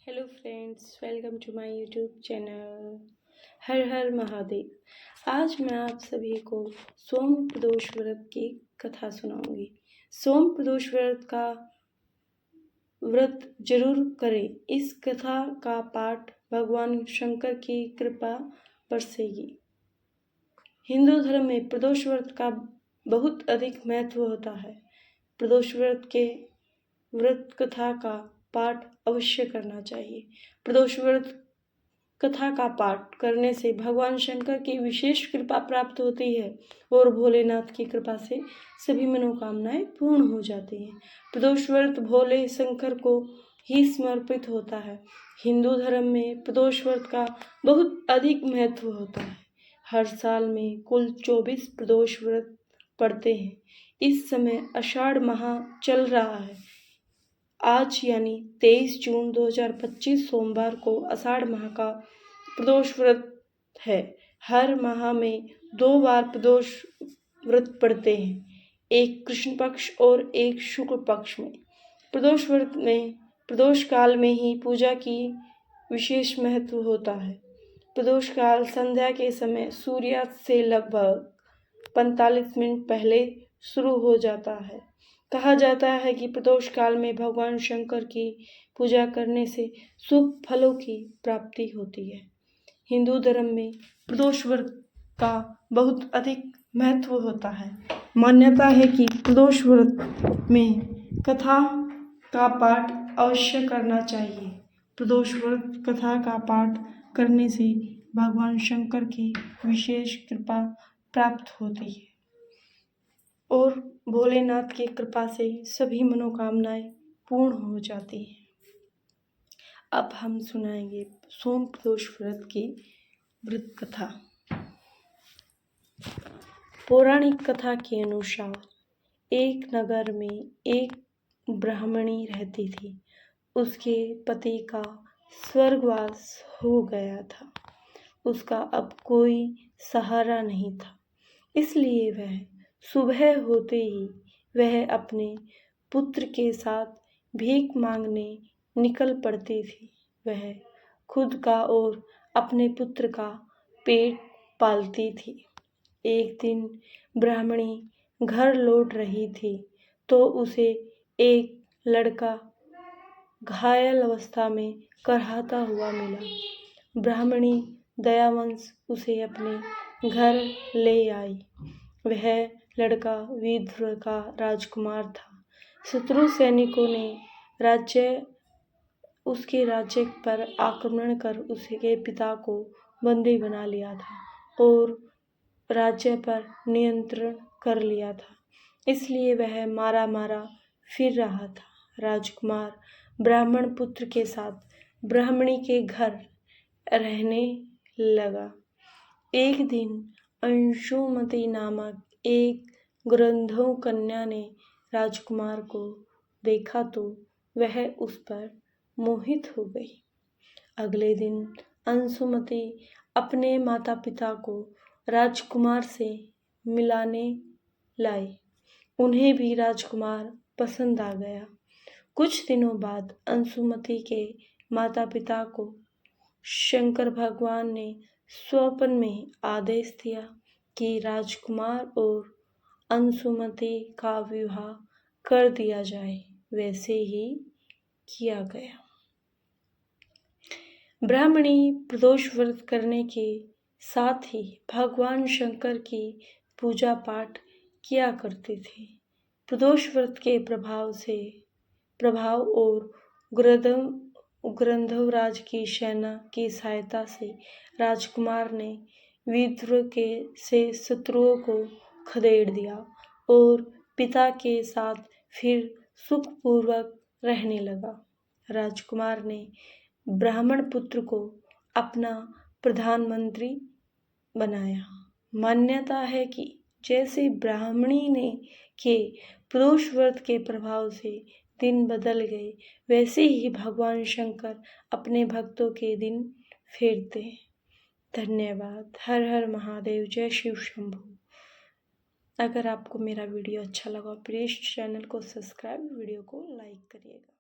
Hello friends, welcome to my YouTube channel. हर हर महादेव। आज मैं आप सभी को सोम प्रदोष व्रत की कथा सुनाऊंगी। सोम प्रदोष व्रत का व्रत जरूर करें। इस कथा का पाठ भगवान शंकर की कृपा बरसेगी। हिंदू धर्म में प्रदोष व्रत का बहुत अधिक महत्व होता है। प्रदोष व्रत कथा का पाठ अवश्य करना चाहिए। प्रदोष व्रत कथा का पाठ करने से भगवान शंकर की विशेष कृपा प्राप्त होती है और भोलेनाथ की कृपा से सभी मनोकामनाएं पूर्ण हो जाती हैं। प्रदोष व्रत भोले शंकर को ही समर्पित होता है। हिंदू धर्म में प्रदोष व्रत का बहुत अधिक महत्व होता है। हर साल में कुल 24 प्रदोष व्रत पड़ते हैं। इस समय आषाढ़ माह चल रहा है। आज यानी 23 जून 2025 सोमवार को आषाढ़ माह का प्रदोष व्रत है। हर माह में 2 बार प्रदोष व्रत पड़ते हैं, एक कृष्ण पक्ष और एक शुक्ल पक्ष में। प्रदोष व्रत में प्रदोष काल में ही पूजा की विशेष महत्व होता है। प्रदोष काल संध्या के समय सूर्यास्त से लगभग 45 मिनट पहले शुरू हो जाता है। कहा जाता है कि प्रदोष काल में भगवान शंकर की पूजा करने से शुभ फलों की प्राप्ति होती है। हिंदू धर्म में प्रदोष व्रत का बहुत अधिक महत्व होता है। मान्यता है कि प्रदोष व्रत में कथा का पाठ अवश्य करना चाहिए। प्रदोष व्रत कथा का पाठ करने से भगवान शंकर की विशेष कृपा प्राप्त होती है और भोलेनाथ की कृपा से सभी मनोकामनाएं पूर्ण हो जाती हैं। अब हम सुनाएंगे सोम प्रदोष व्रत की व्रत कथा। पौराणिक कथा के अनुसार एक नगर में एक ब्राह्मणी रहती थी। उसके पति का स्वर्गवास हो गया था। उसका अब कोई सहारा नहीं था, इसलिए वह सुबह होते ही वह अपने पुत्र के साथ भीख मांगने निकल पड़ती थी। वह खुद का और अपने पुत्र का पेट पालती थी। एक दिन ब्राह्मणी घर लौट रही थी तो उसे एक लड़का घायल अवस्था में कराहता हुआ मिला। ब्राह्मणी दयावंश उसे अपने घर ले आई। वह लड़का विदुर का राजकुमार था। शत्रु सैनिकों ने उसके राज्य पर आक्रमण कर उसके पिता को बंदी बना लिया था और राज्य पर नियंत्रण कर लिया था। इसलिए वह मारा मारा फिर रहा था। राजकुमार ब्राह्मण पुत्र के साथ ब्राह्मणी के घर रहने लगा। एक दिन अंशुमती नामक एक गंधर्व कन्या ने राजकुमार को देखा तो वह उस पर मोहित हो गई। अगले दिन अंशुमती अपने माता पिता को राजकुमार से मिलाने लाई। उन्हें भी राजकुमार पसंद आ गया। कुछ दिनों बाद अंशुमती के माता पिता को शंकर भगवान ने स्वप्न में आदेश दिया कि राजकुमार और अंशुमती का विवाह कर दिया जाए। वैसे ही किया गया। ब्राह्मणी प्रदोष व्रत करने के साथ ही भगवान शंकर की पूजा पाठ किया करती थी। प्रदोष व्रत के प्रभाव और गंधर्वराज की सेना की सहायता से राजकुमार ने विदुर से शत्रुओं को खदेड़ दिया और पिता के साथ फिर सुखपूर्वक रहने लगा। राजकुमार ने ब्राह्मण पुत्र को अपना प्रधानमंत्री बनाया। मान्यता है कि जैसे ब्राह्मणी ने के प्रदोष व्रत के प्रभाव से दिन बदल गए, वैसे ही भगवान शंकर अपने भक्तों के दिन फेरते हैं। धन्यवाद। हर हर महादेव। जय शिव शंभू। अगर आपको मेरा वीडियो अच्छा लगा प्लीज़ चैनल को सब्सक्राइब, वीडियो को लाइक करिएगा।